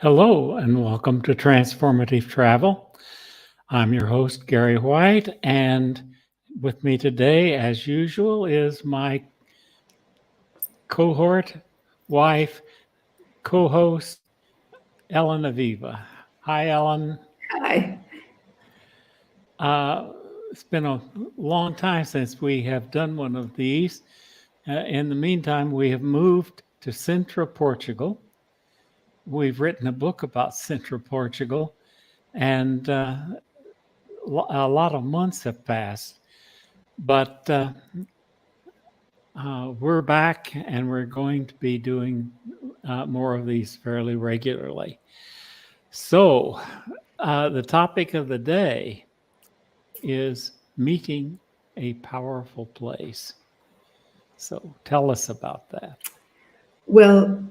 Hello and welcome to Transformative Travel. I'm your host, Gary White, and with me today, as usual, is my cohort, wife, co-host, Elyn Aviva. Hi, Elyn. Hi. It's been a long time since we have done one of these. In the meantime, we have moved to Syndra, Portugal. We've written a book about Syndra, Portugal, and a lot of months have passed. But we're back and we're going to be doing more of these fairly regularly. So, the topic of the day is meeting a powerful place. So, tell us about that. Well,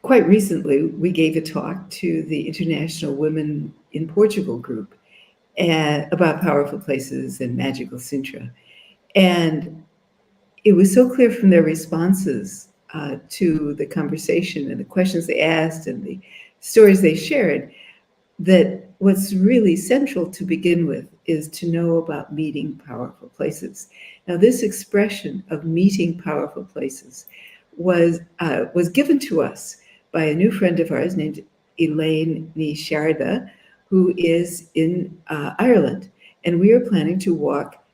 quite recently, we gave a talk to the International Women in Portugal group about powerful places and magical Sintra. And it was so clear from their responses to the conversation and the questions they asked and the stories they shared that what's really central to begin with is to know about meeting powerful places. Now, this expression of meeting powerful places was given to us by a new friend of ours named Elyn and Gary, who is in Ireland. And we are planning to walk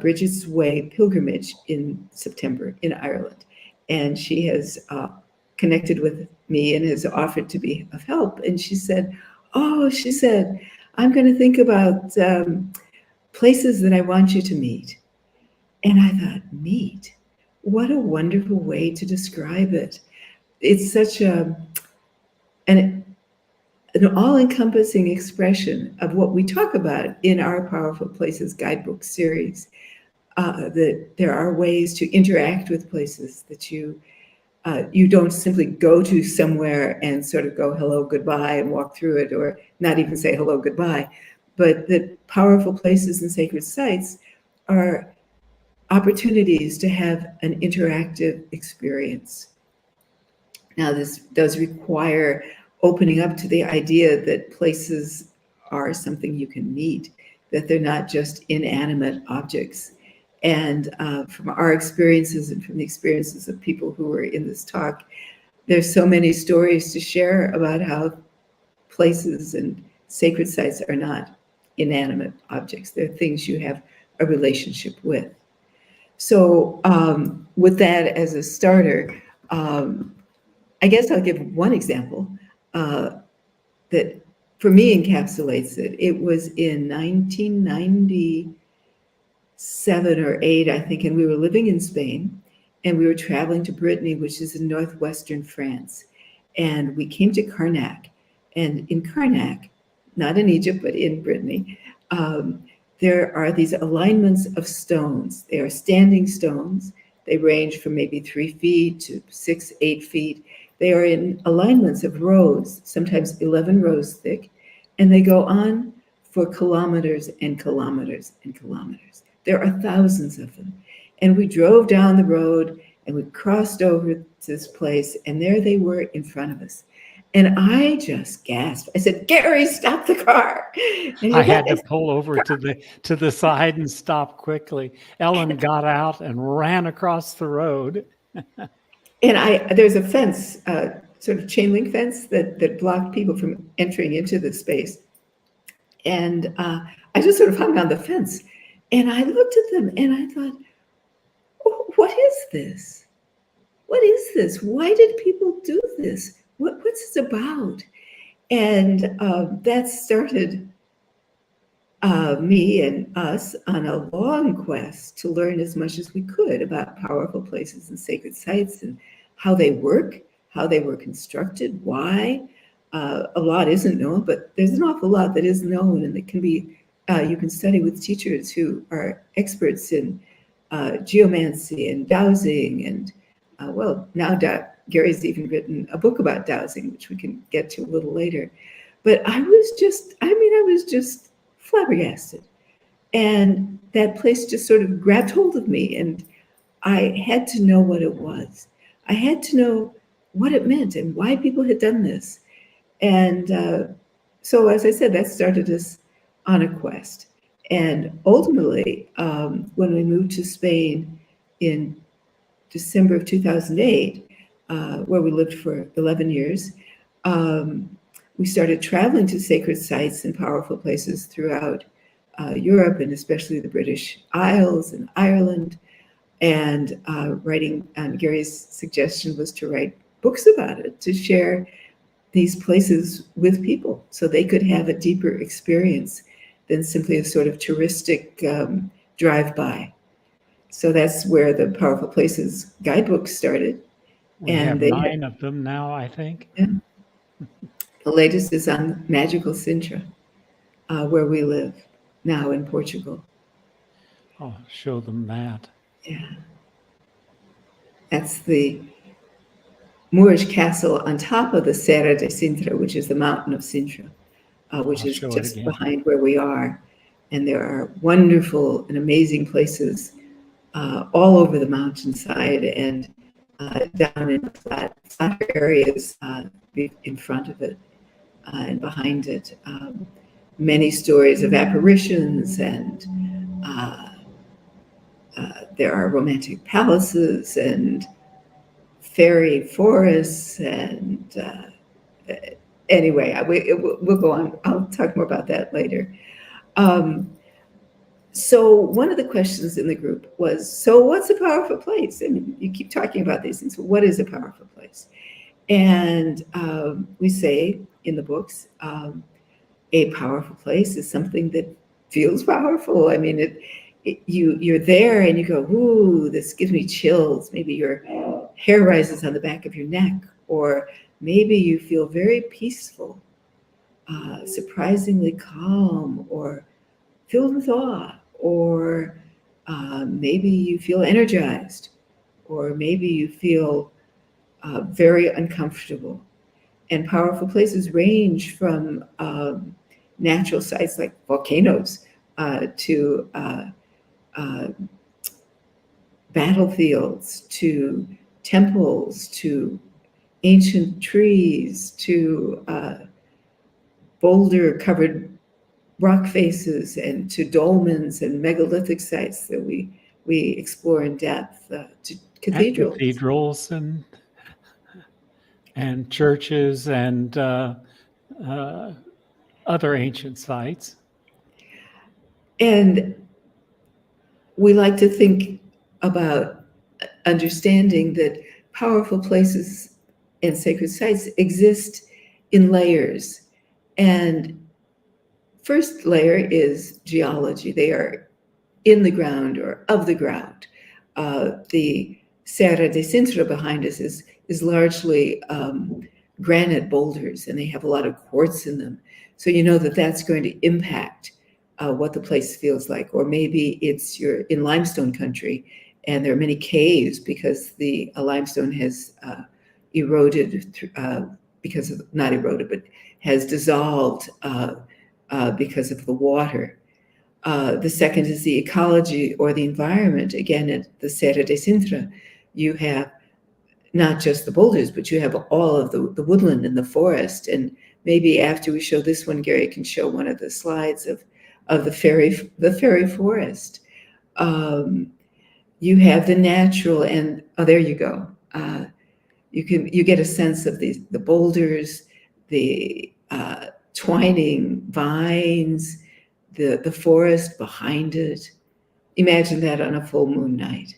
Bridget's Way pilgrimage in September in Ireland. And she has connected with me and has offered to be of help. And she said, I'm going to think about places that I want you to meet. And I thought, meet? What a wonderful way to describe it. It's such an all-encompassing expression of what we talk about in our Powerful Places guidebook series, that there are ways to interact with places, that you don't simply go to somewhere and sort of go hello, goodbye, and walk through it, or not even say hello, goodbye, but that powerful places and sacred sites are opportunities to have an interactive experience. Now, this does require opening up to the idea that places are something you can meet, that they're not just inanimate objects. And from our experiences and from the experiences of people who were in this talk, there's so many stories to share about how places and sacred sites are not inanimate objects. They're things you have a relationship with. So with that as a starter, I guess I'll give one example that for me encapsulates it. It was in 1997 or 8, I think, and we were living in Spain, and we were traveling to Brittany, which is in northwestern France. And we came to Karnak. And in Karnak, not in Egypt, but in Brittany, there are these alignments of stones. They are standing stones. They range from maybe 3 feet to 6, 8 feet. They are in alignments of rows, sometimes 11 rows thick, and they go on for kilometers and kilometers and kilometers. There are thousands of them. And we drove down the road and we crossed over to this place, and there they were in front of us. And I just gasped. I said, Gary, stop the car. And I had to pull over to the side and stop quickly. Elyn got out and ran across the road. And there's a fence, sort of chain link fence that blocked people from entering into the space. And I just sort of hung on the fence. And I looked at them and I thought, oh, what is this? What is this? Why did people do this? What's this about? And that started me and us on a long quest to learn as much as we could about powerful places and sacred sites and how they work, how they were constructed, why. A lot isn't known, but there's an awful lot that is known, and that can be, you can study with teachers who are experts in geomancy and dowsing, and now Gary's even written a book about dowsing, which we can get to a little later. But I was just flabbergasted. And that place just sort of grabbed hold of me, and I had to know what it was. I had to know what it meant and why people had done this. And so, as I said, that started us on a quest. And ultimately, when we moved to Spain in December of 2008, where we lived for 11 years, we started traveling to sacred sites and powerful places throughout Europe, and especially the British Isles and Ireland. And writing, Gary's suggestion was to write books about it, to share these places with people so they could have a deeper experience than simply a sort of touristic drive-by. So that's where the Powerful Places guidebook started. We And have 9 of them now, I think. Yeah. The latest is on magical Syndra, where we live now in Portugal. I'll show them that. Yeah. That's the Moorish castle on top of the Serra de Sintra, which is the mountain of Sintra, which is just behind where we are. And there are wonderful and amazing places all over the mountainside and down in flat areas in front of it and behind it. Many stories of apparitions, and there are romantic palaces and fairy forests, and anyway, we'll go on. I'll talk more about that later. So one of the questions in the group was, so what's a powerful place? I mean, you keep talking about these things. What is a powerful place? And we say in the books, a powerful place is something that feels powerful. I mean, you're there and you go, ooh, this gives me chills. Maybe your hair rises on the back of your neck, or maybe you feel very peaceful, surprisingly calm, or filled with awe, or maybe you feel energized, or maybe you feel very uncomfortable. And powerful places range from natural sites like volcanoes to battlefields, to temples, to ancient trees, to boulder-covered rock faces, and to dolmens and megalithic sites that we explore in depth, to cathedrals. And cathedrals and churches and other ancient sites. And we like to think about understanding that powerful places and sacred sites exist in layers. And first layer is geology. They are in the ground or of the ground. The Serra de Sintra behind us is largely granite boulders, and they have a lot of quartz in them. So you know that that's going to impact what the place feels like. Or maybe you're in limestone country and there are many caves because the limestone has eroded, not eroded, but has dissolved because of the water. The second is the ecology or the environment. Again, at the Serra de Sintra, you have not just the boulders, but you have all of the woodland and the forest. And maybe after we show this one, Gary can show one of the slides of the fairy forest. You have the natural, and there you go. You get a sense of the boulders, the twining vines, the forest behind it. Imagine that on a full moon night.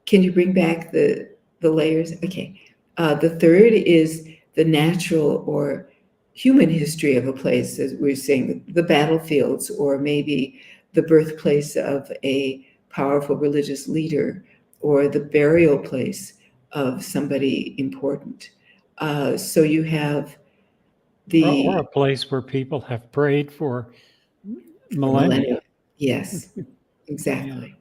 Can you bring back the layers? Okay. The third is the natural or human history of a place, as we're saying, the battlefields, or maybe the birthplace of a powerful religious leader, or the burial place of somebody important. So you have or a place where people have prayed for millennia. Yes, exactly. Yeah.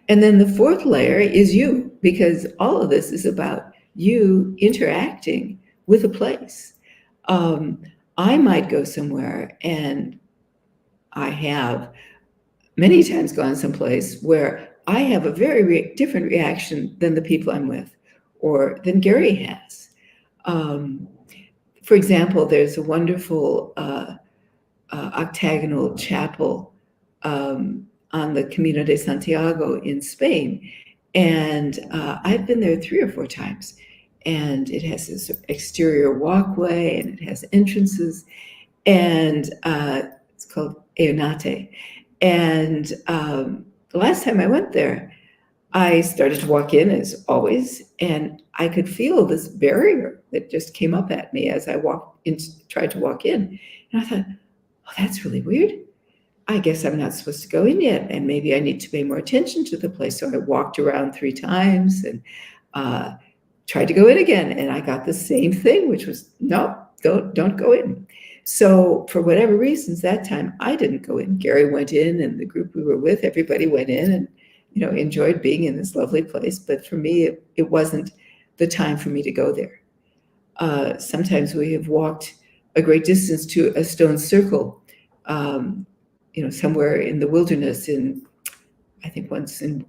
And then the fourth layer is you, because all of this is about you interacting with a place. I might go somewhere, and I have many times gone someplace where I have a very different reaction than the people I'm with, or than Gary has. for example, there's a wonderful octagonal chapel on the Camino de Santiago in Spain. And I've been there 3 or 4 times. And it has this exterior walkway and it has entrances. And it's called Eonate. And the last time I went there, I started to walk in as always, and I could feel this barrier that just came up at me as I tried to walk in. And I thought, oh, that's really weird. I guess I'm not supposed to go in yet, and maybe I need to pay more attention to the place. So I walked around 3 times and tried to go in again, and I got the same thing, which was, no, don't go in. So for whatever reasons, that time I didn't go in. Gary went in, and the group we were with, everybody went in and enjoyed being in this lovely place. But for me, it wasn't the time for me to go there. Sometimes we have walked a great distance to a stone circle, somewhere in the wilderness I think once in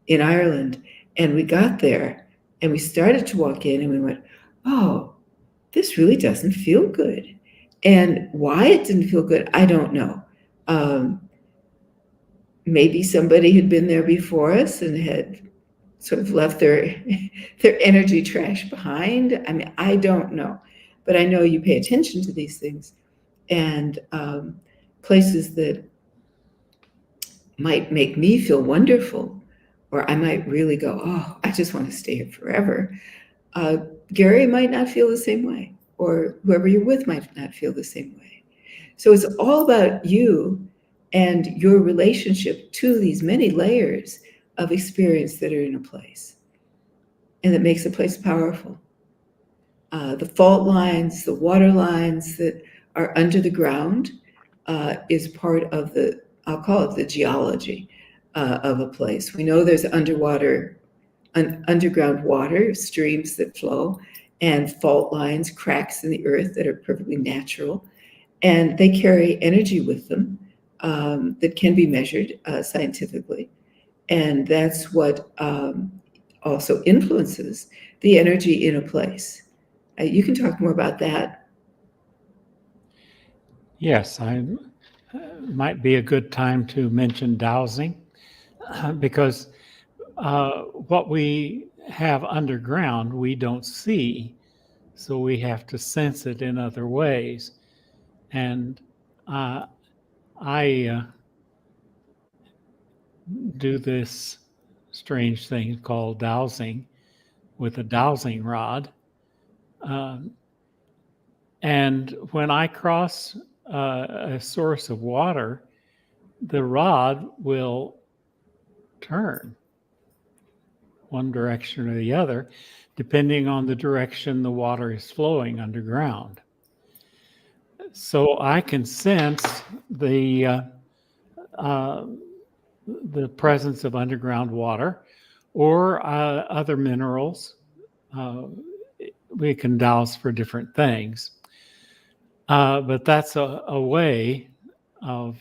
Ireland. And we got there and we started to walk in and we went, oh, this really doesn't feel good. And why it didn't feel good, I don't know. Maybe somebody had been there before us and had sort of left their energy trash behind. I mean, I don't know. But I know you pay attention to these things. And places that might make me feel wonderful, or I might really go, oh, I just want to stay here forever. Gary might not feel the same way, or whoever you're with might not feel the same way. So it's all about you and your relationship to these many layers of experience that are in a place, and that makes a place powerful. The fault lines, the water lines that are under the ground is part of I'll call it the geology of a place. We know there's underground water, streams that flow, and fault lines, cracks in the earth that are perfectly natural. And they carry energy with them that can be measured scientifically. And that's what also influences the energy in a place. You can talk more about that. Yes, might be a good time to mention dowsing, because what we have underground we don't see, so we have to sense it in other ways. And I do this strange thing called dowsing with a dowsing rod. And when I cross a source of water, the rod will turn one direction or the other, depending on the direction the water is flowing underground. So I can sense the presence of underground water or other minerals. We can douse for different things. But that's a way of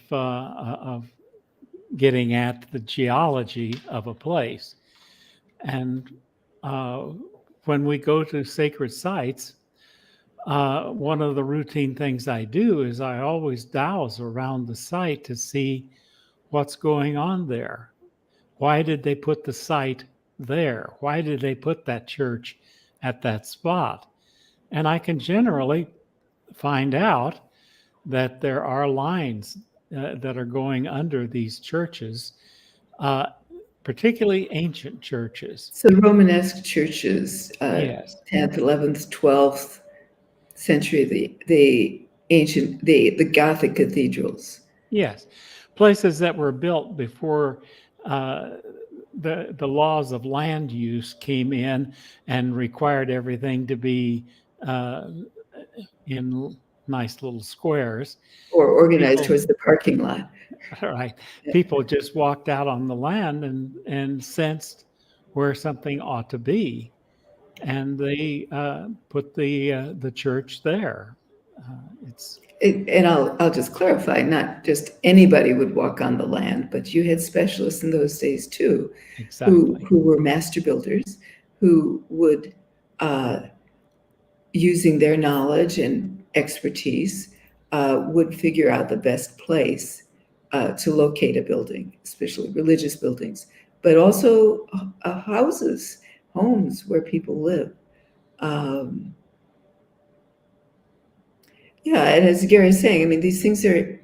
getting at the geology of a place. And when we go to sacred sites, one of the routine things I do is I always douse around the site to see what's going on there. Why did they put the site there? Why did they put that church at that spot? And I can generally find out that there are lines that are going under these churches, particularly ancient churches. So Romanesque churches, yes. 10th, 11th, 12th century, the ancient, the Gothic cathedrals. Yes, places that were built before the laws of land use came in and required everything to be in nice little squares. Or organized towards the parking lot. Right. People just walked out on the land and sensed where something ought to be. And they put the church there. And I'll just clarify, not just anybody would walk on the land, but you had specialists in those days too, exactly, who were master builders, who would using their knowledge and expertise, would figure out the best place to locate a building, especially religious buildings, but also houses, homes where people live. Yeah, and as Gary is saying, I mean, these things are,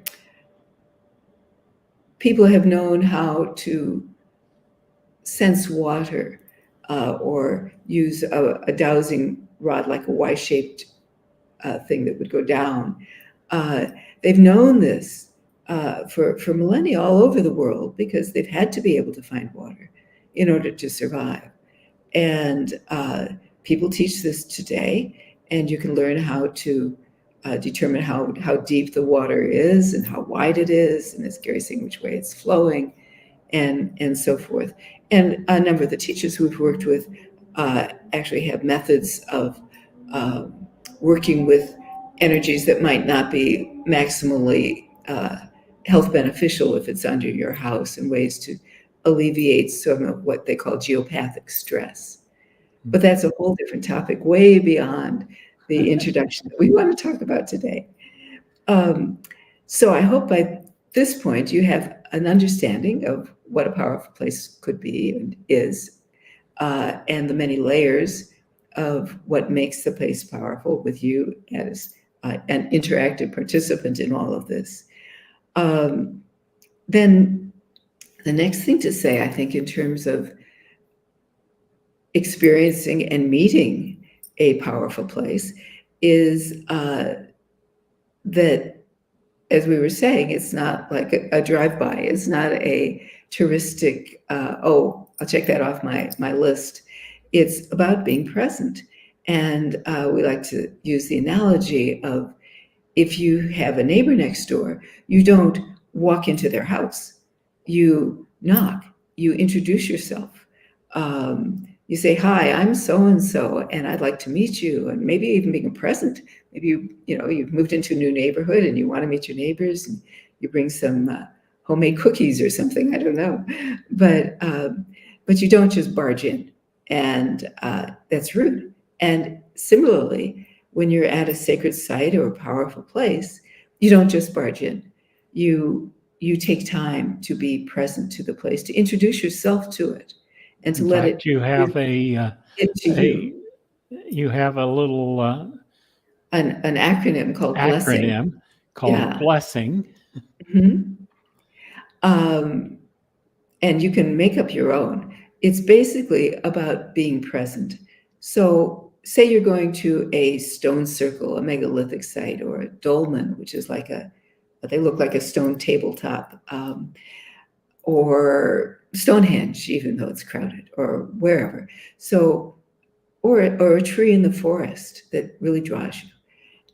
people have known how to sense water or use a dowsing rod, like a Y-shaped thing that would go down. They've known this for millennia all over the world, because they've had to be able to find water in order to survive. And people teach this today, and you can learn how to determine how deep the water is and how wide it is, and as Gary's saying, which way it's flowing, and so forth. And a number of the teachers who we've worked with actually have methods of working with energies that might not be maximally health beneficial if it's under your house, and ways to alleviate some of what they call geopathic stress. But that's a whole different topic, way beyond the introduction that we want to talk about today. So I hope by this point you have an understanding of what a powerful place could be and is, and the many layers of what makes the place powerful, with you as an interactive participant in all of this. Then the next thing to say, I think, in terms of experiencing and meeting a powerful place, is that, as we were saying, it's not like a drive-by. It's not a touristic, oh, I'll check that off my list. It's about being present. And we like to use the analogy of, if you have a neighbor next door, you don't walk into their house. You knock, you introduce yourself. You say, hi, I'm so-and-so, and I'd like to meet you, and maybe even being present. Maybe you've moved into a new neighborhood and you want to meet your neighbors, and you bring some homemade cookies or something, I don't know. But you don't just barge in, and that's rude. And similarly, when you're at a sacred site or a powerful place, you don't just barge in. You take time to be present to the place, to introduce yourself to it, and to let it. You have you have a little an acronym called blessing. Blessing. Mm-hmm. And you can make up your own. It's basically about being present. So say you're going to a stone circle, a megalithic site, or a dolmen, which is like they look like a stone tabletop, or Stonehenge, even though it's crowded, or wherever. So, or a tree in the forest that really draws you.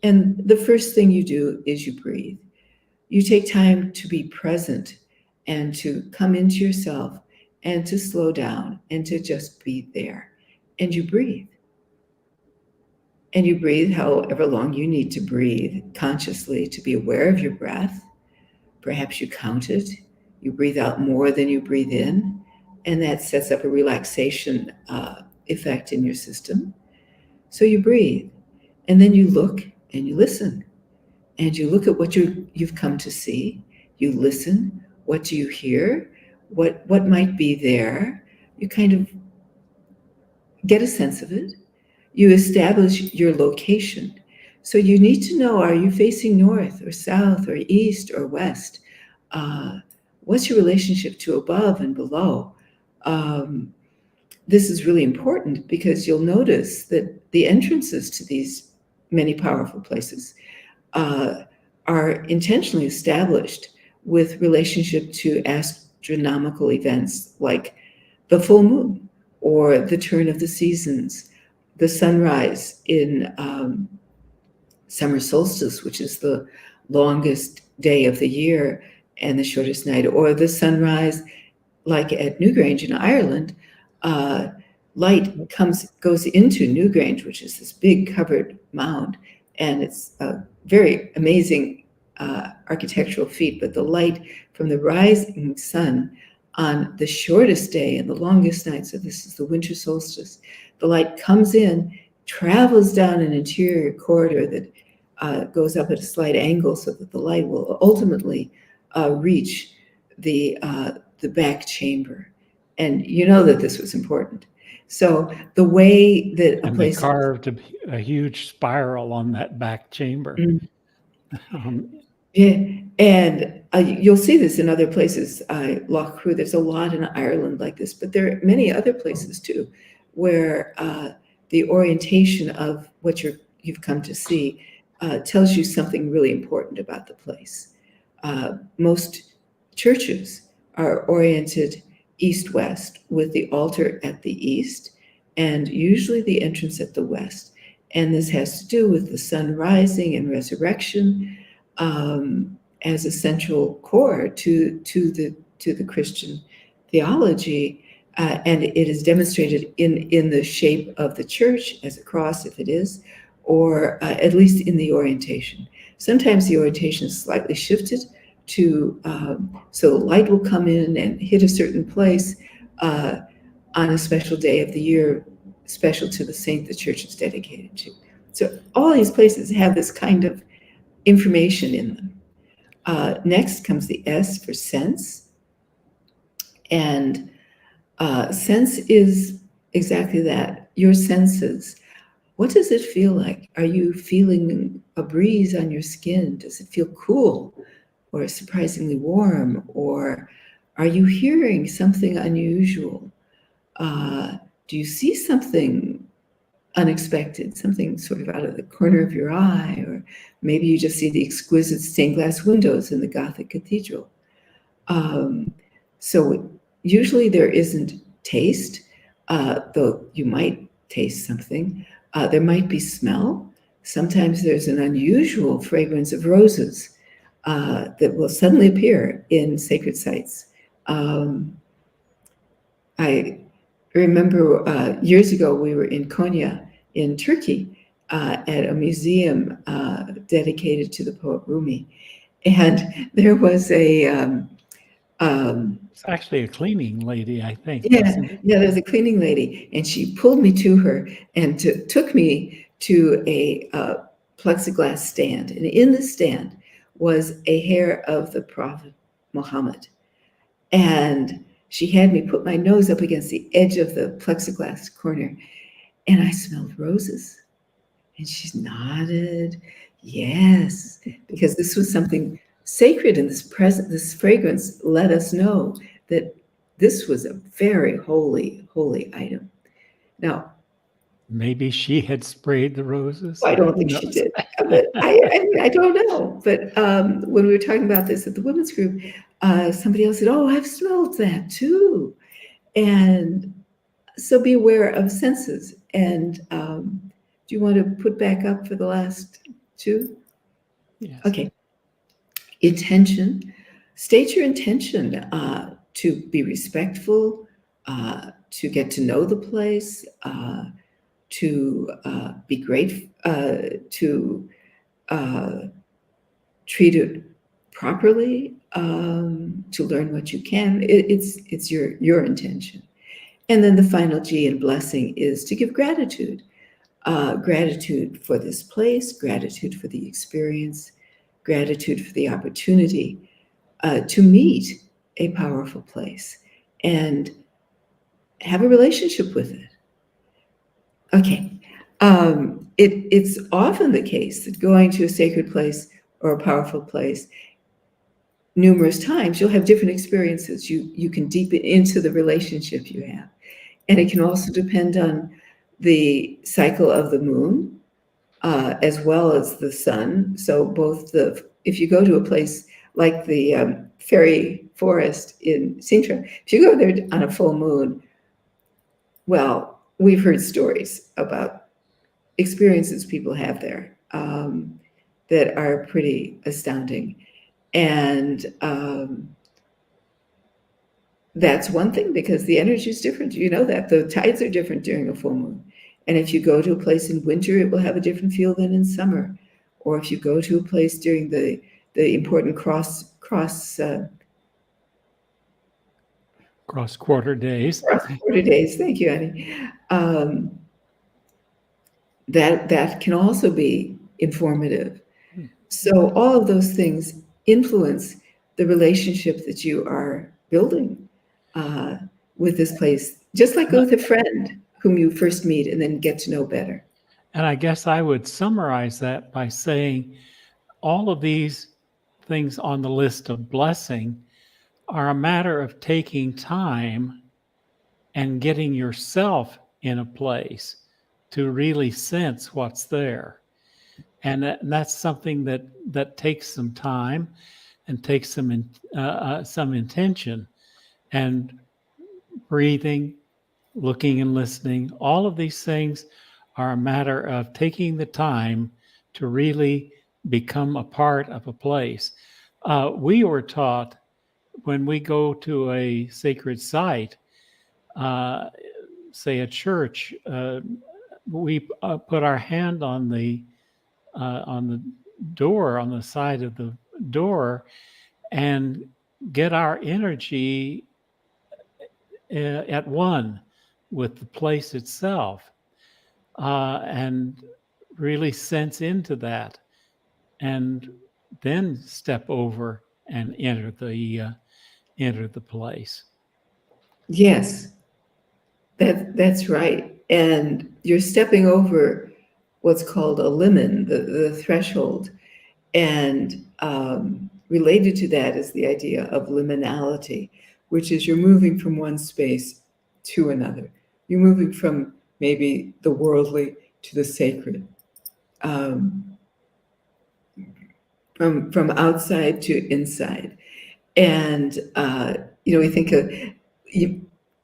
And the first thing you do is you breathe. You take time to be present and to come into yourself and to slow down and to just be there. And you breathe. And you breathe however long you need to breathe consciously, to be aware of your breath. Perhaps you count it. You breathe out more than you breathe in. And that sets up a relaxation effect in your system. So you breathe. And then you look and you listen. And you look at what you've come to see. You listen. What do you hear? What might be there? You kind of get a sense of it. You establish your location. So you need to know, are you facing north or south or east or west? What's your relationship to above and below? This is really important, because you'll notice that the entrances to these many powerful places are intentionally established with relationship to astronomical events like the full moon, or the turn of the seasons, the sunrise in summer solstice, which is the longest day of the year and the shortest night, or the sunrise, like at Newgrange in Ireland. Light goes into Newgrange, which is this big covered mound, and it's a very amazing architectural feat. But the light from the rising sun on the shortest day and the longest night, so this is the winter solstice, the light comes in travels down an interior corridor that goes up at a slight angle so that the light will ultimately reach the back chamber. And you know that this was important. So the way that a And they place carved a huge spiral on that back chamber. Mm. Um, Yeah, and you'll see this in other places. Loch Crew, there's a lot in Ireland like this, but there are many other places too, where the orientation of what you've come to see tells you something really important about the place. Most churches are oriented east-west with the altar at the east and usually the entrance at the west. And this has to do with the sun rising and resurrection as a central core to the Christian theology, and it is demonstrated in the shape of the church as a cross, if it is, or at least in the orientation. Sometimes the orientation is slightly shifted to so the light will come in and hit a certain place on a special day of the year, special to the saint the church is dedicated to. So all these places have this kind of information in them. Next comes the S for sense. And sense is exactly that, your senses. What does it feel like? Are you feeling a breeze on your skin? Does it feel cool or surprisingly warm? Or are you hearing something unusual? Do you see something unexpected, something sort of out of the corner of your eye? Or maybe you just see the exquisite stained glass windows in the Gothic cathedral. So usually there isn't taste, though you might taste something. There might be smell. Sometimes there's an unusual fragrance of roses that will suddenly appear in sacred sites. I remember years ago we were in Konya in Turkey at a museum dedicated to the poet Rumi. And there was it's actually a cleaning lady, I think, yeah, isn't it? yeah, there's a cleaning lady, and she pulled me to her and took me to a plexiglass stand. And in the stand was a hair of the Prophet Muhammad. And she had me put my nose up against the edge of the plexiglass corner, and I smelled roses. And she nodded, yes, because this was something sacred, and this fragrance let us know that this was a very holy, holy item. Now, Maybe she had sprayed the roses. I don't Who think she knows? did, but I don't know. But when we were talking about this at the women's group, somebody else said, "Oh, I've smelled that too," and so be aware of senses. And do you want to put back up for the last two? Yes. Okay. Intention. State your intention to be respectful, to get to know the place, to be grateful, to treat it properly, to learn what you can. It's your intention. And then the final G in blessing is to give gratitude. Gratitude for this place, gratitude for the experience, gratitude for the opportunity to meet a powerful place and have a relationship with it. Okay. It's often the case that going to a sacred place or a powerful place numerous times, you'll have different experiences. You can deepen into the relationship you have. And it can also depend on the cycle of the moon, as well as the sun. So if you go to a place like the fairy forest in Syndra, if you go there on a full moon, well, we've heard stories about experiences people have there that are pretty astounding. And that's one thing, because the energy is different. You know that the tides are different during a full moon. And if you go to a place in winter, it will have a different feel than in summer. Or if you go to a place during the important Cross-quarter days. cross quarter days, thank you, Annie. that can also be informative. Hmm. So all of those things influence the relationship that you are building uh, with this place, just like with a friend whom you first meet and then get to know better. And I guess I would summarize that by saying all of these things on the list of blessing are a matter of taking time and getting yourself in a place to really sense what's there. And that's something that takes some time and takes some intention, and breathing, looking and listening. All of these things are a matter of taking the time to really become a part of a place. We were taught when we go to a sacred site, uh, say a church, we put our hand on the door, on the side of the door, and get our energy at one with the place itself, and really sense into that, and then step over and enter the place. Yes, that's right. And you're stepping over what's called a limen, the threshold. And related to that is the idea of liminality, which is you're moving from one space to another. You're moving from maybe the worldly to the sacred, um, from outside to inside. And we think of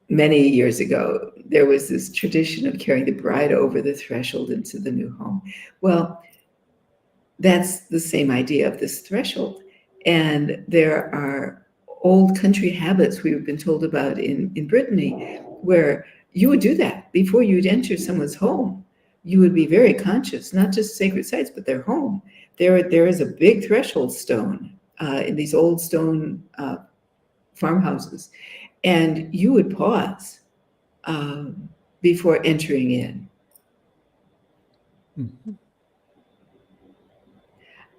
many years ago, there was this tradition of carrying the bride over the threshold into the new home. Well, that's the same idea of this threshold. And there are old country habits we've been told about in Brittany where you would do that before you'd enter someone's home. You would be very conscious, not just sacred sites, but their home. There is a big threshold stone in these old stone farmhouses, and you would pause before entering in. Mm-hmm.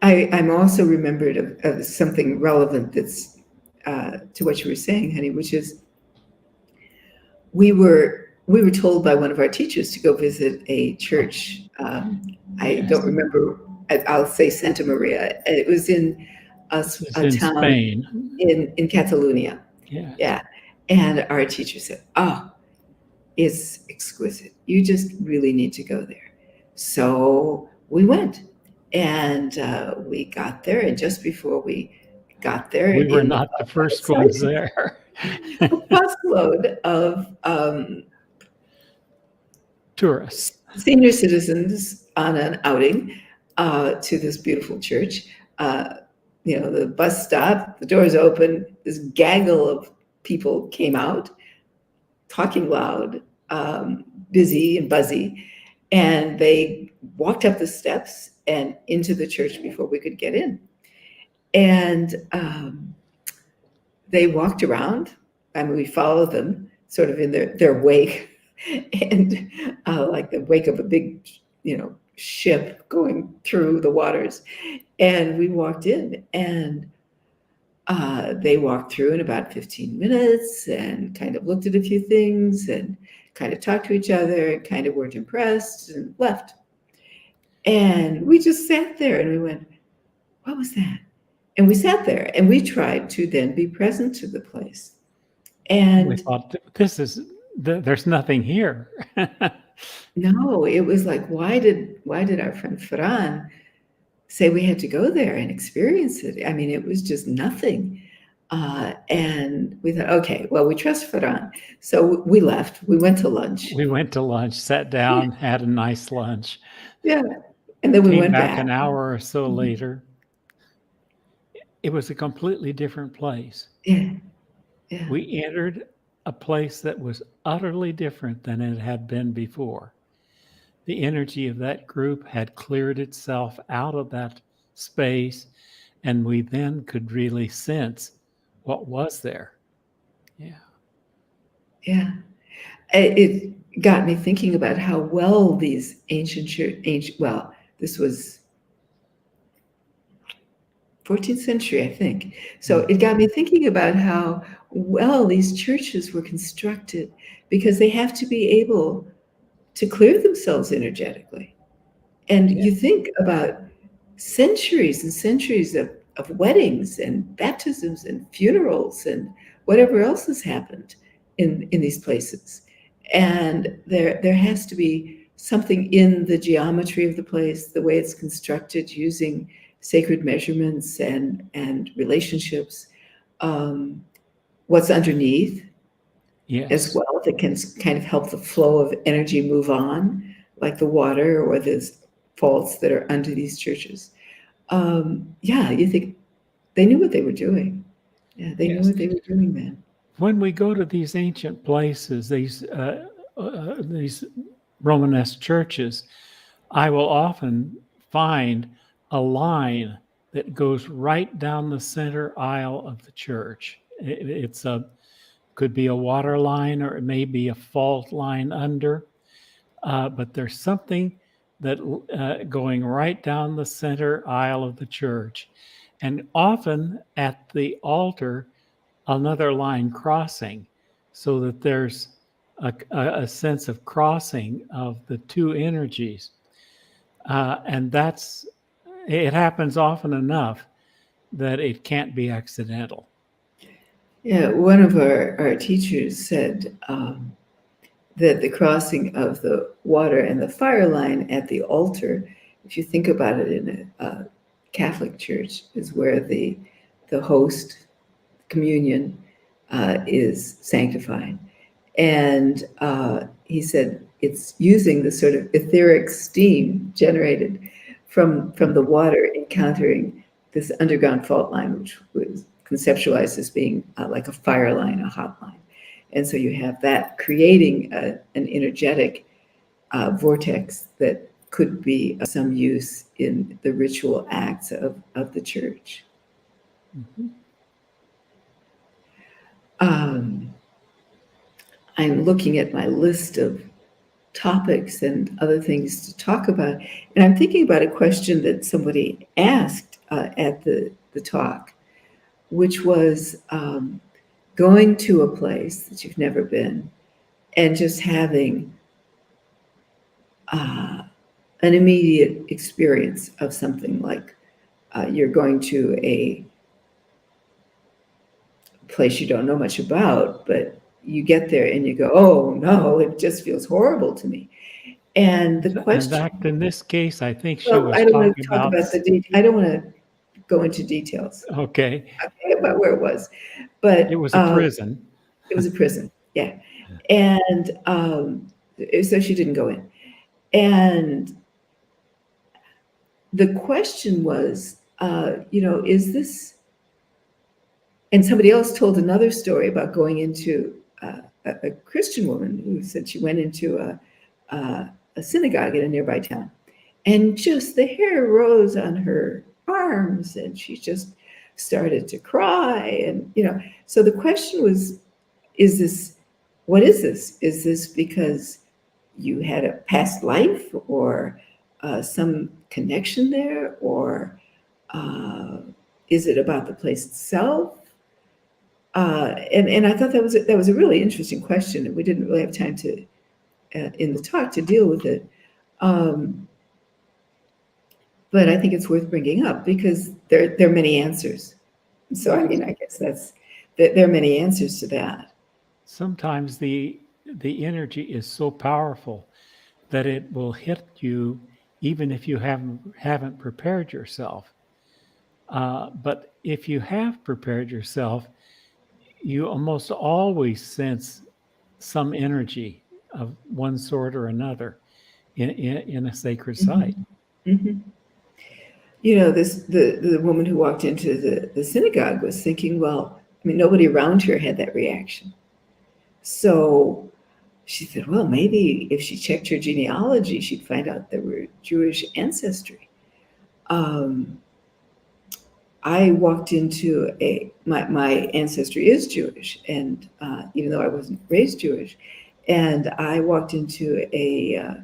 I'm also remembered of something relevant that's to what you were saying, honey, which is we were told by one of our teachers to go visit a church. I Yes. don't remember. I'll say Santa Maria. It was in a in town Spain. in Catalonia. Yeah. Yeah, and our teacher said, "Oh, it's exquisite. You just really need to go there." So we went, and we got there, and just before we got there, We were in not the first ones there. a busload of Tourists. senior citizens on an outing to this beautiful church. The bus stopped, the doors open, this gaggle of people came out, talking loud, busy and buzzy, and they walked up the steps and into the church before we could get in. And they walked around. I mean, we followed them sort of in their wake, and like the wake of a big, ship going through the waters. And we walked in, and they walked through in about 15 minutes and kind of looked at a few things and kind of talked to each other and kind of weren't impressed and left. And we just sat there and we went, what was that? And we sat there and we tried to then be present to the place. We And thought, there's nothing here. no, it was like, why did our friend Fran say we had to go there and experience it? I mean, it was just nothing. And we thought, okay, well, we trust Fran. So we left. We went to lunch. We went to lunch, sat down, had a nice lunch. Yeah. And then we Came went back back. an hour or so later. It was a completely different place. Yeah. Yeah. We entered a place that was utterly different than it had been before. The energy of that group had cleared itself out of that space, and we then could really sense what was there. Yeah. Yeah. it got me thinking about how well these well, this was 14th century, I think. So it got me thinking about how well these churches were constructed, because they have to be able to clear themselves energetically. And Yeah. you think about centuries and centuries of weddings and baptisms and funerals and whatever else has happened in these places. And there has to be something in the geometry of the place, the way it's constructed using sacred measurements and relationships, um, what's underneath as Yes. well, that can kind of help the flow of energy move on, like the water or the faults that are under these churches. Yeah, you think they knew what they were doing. Yeah, they knew Yes. what they were doing then. When we go to these ancient places, these Romanesque churches, I will often find a line that goes right down the center aisle of the church. It's could be a water line, or it may be a fault line under, but there's something that going right down the center aisle of the church, and often at the altar, another line crossing, so that there's a sense of crossing of the two energies. And it happens often enough that it can't be accidental. Yeah, one of our teachers said that the crossing of the water and the fire line at the altar, if you think about it in a Catholic church, is where the host communion is sanctified. And he said it's using the sort of etheric steam generated from the water encountering this underground fault line, which was conceptualized as being like a fire line, a hot line. And so you have that creating an energetic vortex that could be of some use in the ritual acts of the church. Mm-hmm. I'm looking at my list of topics and other things to talk about, and I'm thinking about a question that somebody asked at the talk, which was going to a place that you've never been and just having an immediate experience of something like you're going to a place you don't know much about, but you get there and you go, oh no, it just feels horrible to me. And the In question, fact, in this case, I think she well, was I don't want talking to talk about. about I don't want to go into details Okay, about where it was, it but was a prison. it was a prison. Yeah. And so she didn't go in. And the question was, is this, and somebody else told another story about going into a Christian woman who said she went into a synagogue in a nearby town, and just the hair rose on her arms, and she just started to cry. And so the question was, is this, what is this? Is this because you had a past life, or some connection there, or is it about the place itself? And I thought that was a really interesting question, and we didn't really have time to in the talk to deal with it. But I think it's worth bringing up because there are many answers. So I mean, I guess there are many answers to that. Sometimes the energy is so powerful that it will hit you even if you haven't prepared yourself. But if you have prepared yourself, you almost always sense some energy of one sort or another in a sacred site. Mm-hmm. Mm-hmm. The woman who walked into the synagogue was thinking, well, I mean, nobody around her had that reaction. So she said, well, maybe if she checked her genealogy, she'd find out there were Jewish ancestry. I walked into my ancestry is Jewish, and even though I wasn't raised Jewish, And I walked into a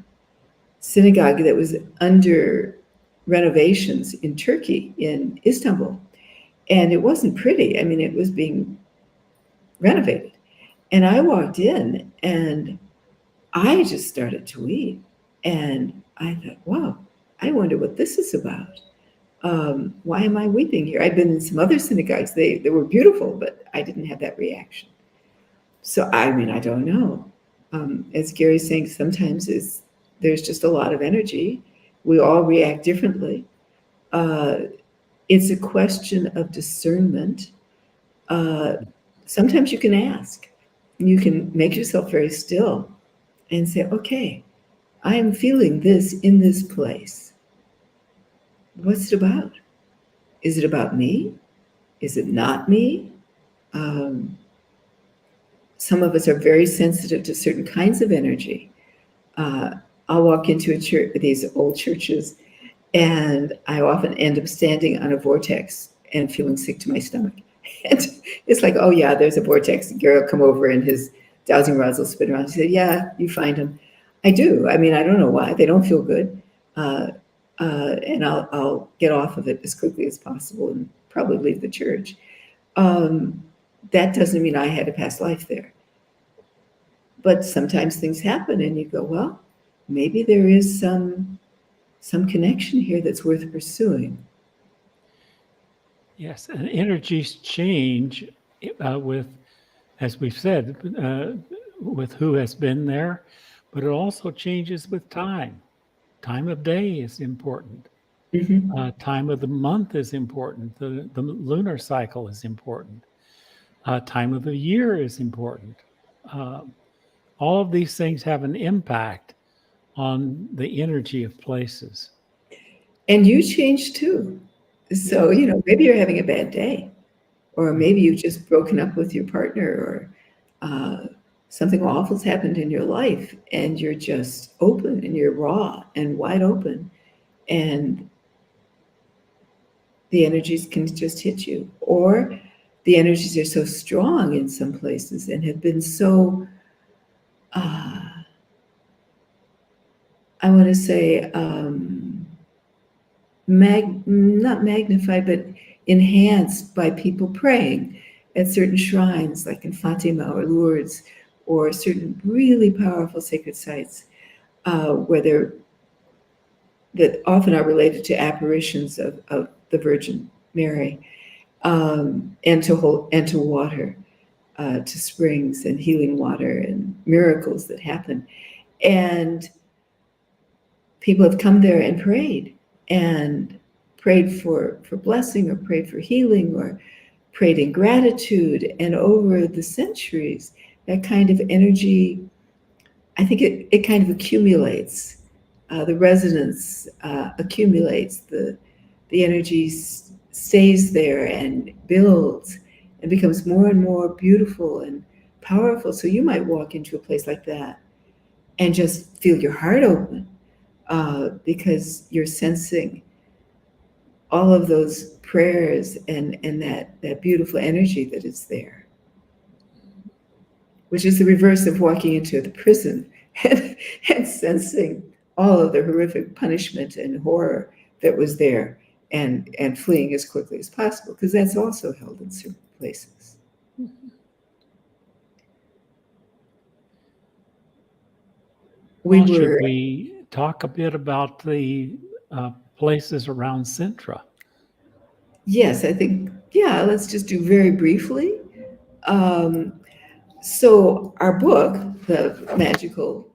synagogue that was under renovations in Turkey, in Istanbul. And it wasn't pretty. I mean, it was being renovated. And I walked in and I just started to weep. And I thought, wow, I wonder what this is about. Why am I weeping here? I've been in some other synagogues. They were beautiful, but I didn't have that reaction. So, I mean, I don't know. As Gary's saying, sometimes there's just a lot of energy. We all react differently. Uh, it's a question of discernment. Uh, Sometimes you can ask. You can make yourself very still and say, okay, I am feeling this in this place. What's it about? Is it about me? Is it not me? Um, some of us are very sensitive to certain kinds of energy. Uh, I'll walk into a church, these old churches, and I often end up standing on a vortex and feeling sick to my stomach. And it's like, oh yeah, there's a vortex. Gary will come over and his dowsing rods will spin around. He said, yeah, you find them. I do. I mean, I don't know why. They don't feel good. And I'll get off of it as quickly as possible and probably leave the church. That doesn't mean I had a past life there. But sometimes things happen and you go, well, maybe there is some connection here that's worth pursuing. Yes, and energies change with, as we've said, with who has been there, but it also changes with time. Time of day is important. Mm-hmm. Time of the month is important. The lunar cycle is important. Time of the year is important. All of these things have an impact on the energy of places. And you change too. So, maybe you're having a bad day, or maybe you've just broken up with your partner, or something awful's happened in your life, and you're just open and you're raw and wide open. And the energies can just hit you. Or the energies are so strong in some places and have been so, I want to say, not magnified, but enhanced by people praying at certain shrines, like in Fatima or Lourdes, or certain really powerful sacred sites, where that often are related to apparitions of the Virgin Mary, and to water, to springs and healing water and miracles that happen. And people have come there and prayed for blessing, or prayed for healing, or prayed in gratitude. And over the centuries, that kind of energy, I think it kind of accumulates. The resonance accumulates. The energy stays there and builds and becomes more and more beautiful and powerful. So you might walk into a place like that and just feel your heart open, because you're sensing all of those prayers and that beautiful energy that is there, which is the reverse of walking into the prison and sensing all of the horrific punishment and horror that was there, and fleeing as quickly as possible, because that's also held in certain places. Should we talk a bit about the places around Syndra? Yes, I think, let's just do very briefly. So our book, The Magical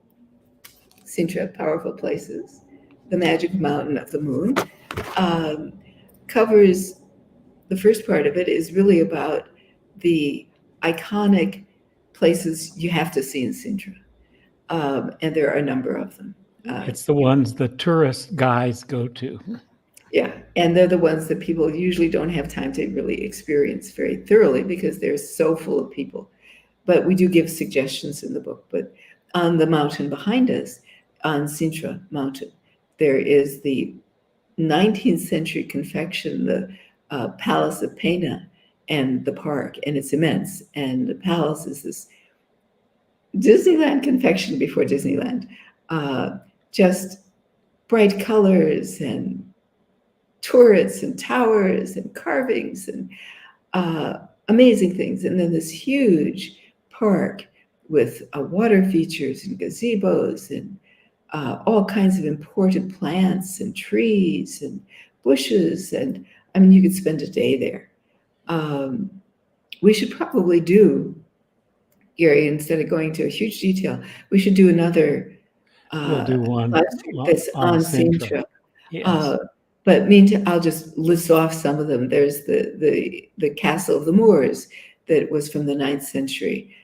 Syndra, Powerful Places, The Magic Mountain of the Moon, covers, the first part of it is really about the iconic places you have to see in Syndra. And there are a number of them. It's the ones the tourist guys go to. Yeah, and they're the ones that people usually don't have time to really experience very thoroughly, because they're so full of people. But we do give suggestions in the book. But on the mountain behind us, on Syndra Mountain, there is the 19th century confection, the Palace of Pena, and the park, and it's immense. And the palace is this Disneyland confection before Disneyland. Just bright colors and turrets and towers and carvings and amazing things. And then this huge park with water features and gazebos and all kinds of important plants and trees and bushes. And I mean, you could spend a day there. We should probably do, Gary, instead of going to a huge detail, we should do another We'll do one that's on Syndra. Yes. But meantime, I'll just list off some of them. There's the Castle of the Moors that was from the 9th century.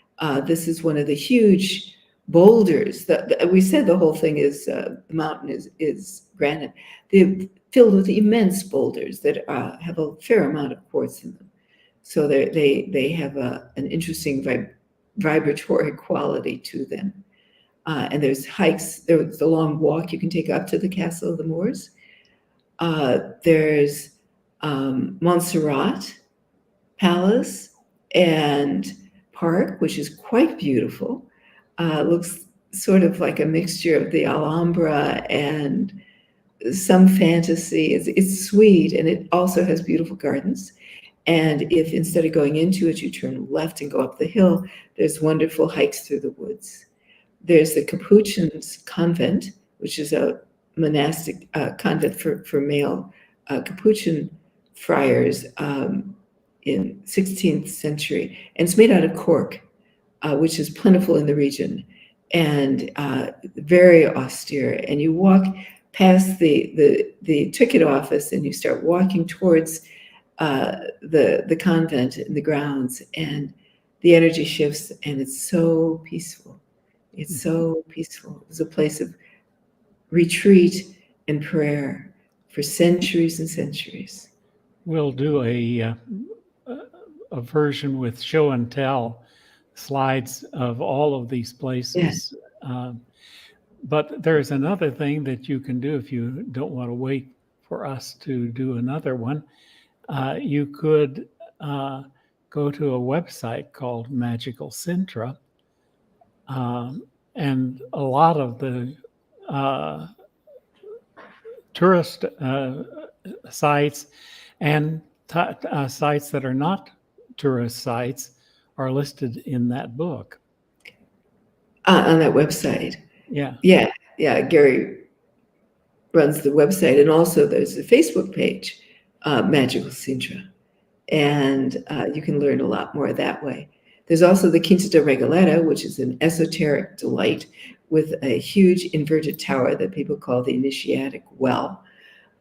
This is one of the huge boulders. We said the whole thing is the mountain is granite. They're filled with immense boulders that have a fair amount of quartz in them. So they have an interesting vibratory quality to them. And there's hikes. There's a long walk you can take up to the Castle of the Moors. There's Montserrat Palace and Park, which is quite beautiful. Looks sort of like a mixture of the Alhambra and some fantasy. It's sweet, and it also has beautiful gardens. And if instead of going into it, you turn left and go up the hill, there's wonderful hikes through the woods. There's the Capuchins Convent, which is a monastic convent for male Capuchin friars in 16th century. And it's made out of cork, which is plentiful in the region and very austere. And you walk past the ticket office and you start walking towards the convent and the grounds, and the energy shifts, and it's so peaceful. It's so peaceful. It's a place of retreat and prayer for centuries and centuries. We'll do a version with show and tell slides of all of these places. Yeah. But there's another thing that you can do if you don't want to wait for us to do another one. You could go to a website called Magical Syndra, and a lot of the tourist sites and sites that are not tourist sites are listed in that book. On that website. Yeah. Gary runs the website, and also there's a Facebook page, Magical Syndra, and you can learn a lot more that way. There's also the Quinta da Regaleta, which is an esoteric delight with a huge inverted tower that people call the Initiatic Well,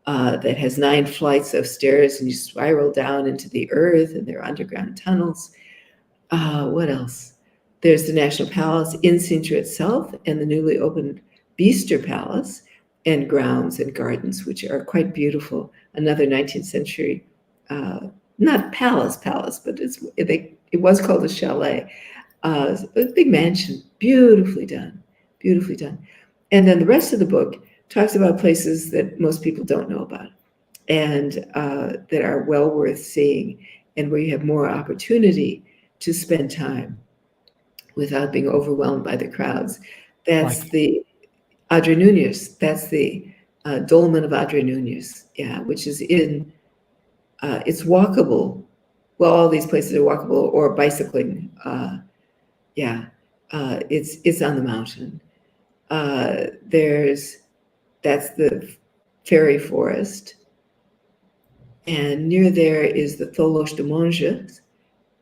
that has 9 flights of stairs, and you spiral down into the earth, and there are underground tunnels. What else? There's the National Palace in Syndra itself, and the newly opened Beaster Palace, and grounds and gardens, which are quite beautiful. Another 19th century, not palace, but it was called a chalet, a big mansion, beautifully done. And then the rest of the book talks about places that most people don't know about, and that are well worth seeing, and where you have more opportunity to spend time without being overwhelmed by the crowds. That's like the Adre Nunez. That's the Dolmen of Adre Nunez, which is in, it's walkable. Well, all these places are walkable or bicycling. It's on the mountain. That's the fairy forest. And near there is the Tholos de Monges.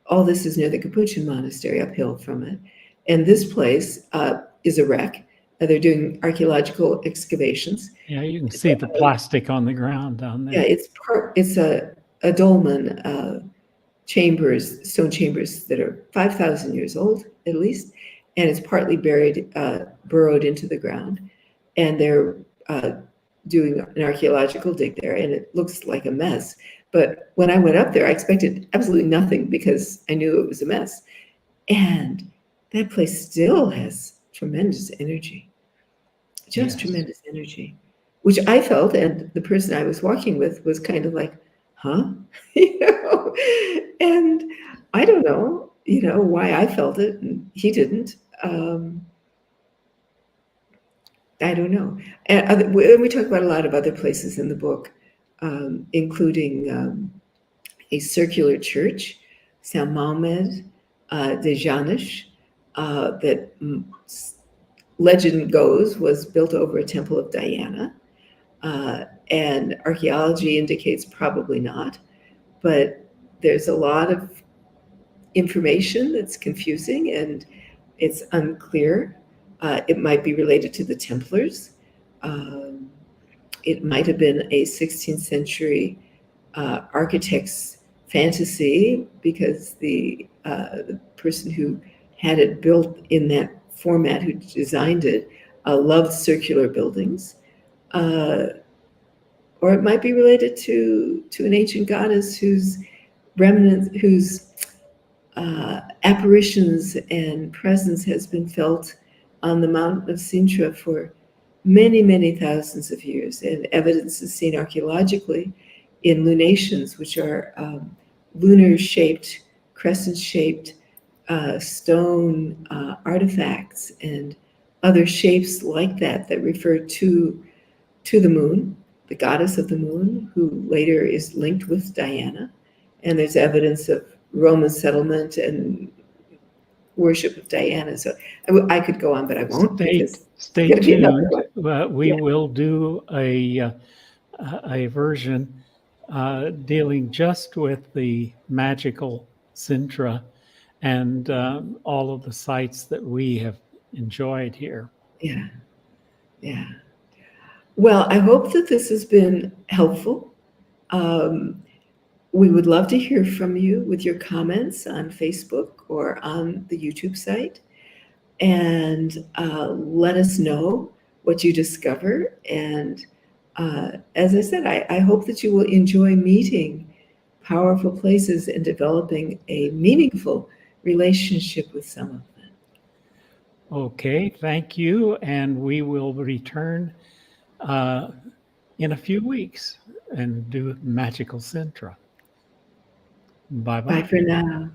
All this is near the Capuchin monastery, uphill from it. And this place is a wreck. They're doing archaeological excavations. Yeah, you can see the plastic on the ground down there. Yeah, it's a dolmen, chambers, stone chambers that are 5,000 years old at least, and it's partly burrowed into the ground. And they're doing an archaeological dig there, and it looks like a mess. But when I went up there, I expected absolutely nothing because I knew it was a mess. And that place still has tremendous energy, tremendous energy, which I felt, and the person I was walking with was kind of like, huh? And I don't know, why I felt it and he didn't. I don't know. And we talk about a lot of other places in the book, including a circular church, Saint Mahomet de Janesh, that legend goes was built over a temple of Diana. And archaeology indicates probably not, but there's a lot of information that's confusing and it's unclear. It might be related to the Templars. Um, it might have been a 16th century architect's fantasy because the person who had it built in that format, who designed it, loved circular buildings. Or it might be related to an ancient goddess whose remnants, whose apparitions and presence has been felt on the mountain of Syndra for many, many thousands of years. And evidence is seen archaeologically in lunations, which are lunar-shaped, crescent-shaped stone artifacts and other shapes like that that refer to the moon, the goddess of the moon, who later is linked with Diana. And there's evidence of Roman settlement and worship of Diana. So I could go on, but I won't. Stay tuned. We will do a version dealing just with the magical Syndra and all of the sites that we have enjoyed here. Yeah, yeah. Well, I hope that this has been helpful. We would love to hear from you with your comments on Facebook or on the YouTube site. And let us know what you discover. And as I said, I hope that you will enjoy meeting powerful places and developing a meaningful relationship with some of them. Okay, thank you. And we will return in a few weeks and do Magical Syndra. Bye-bye. Bye for now.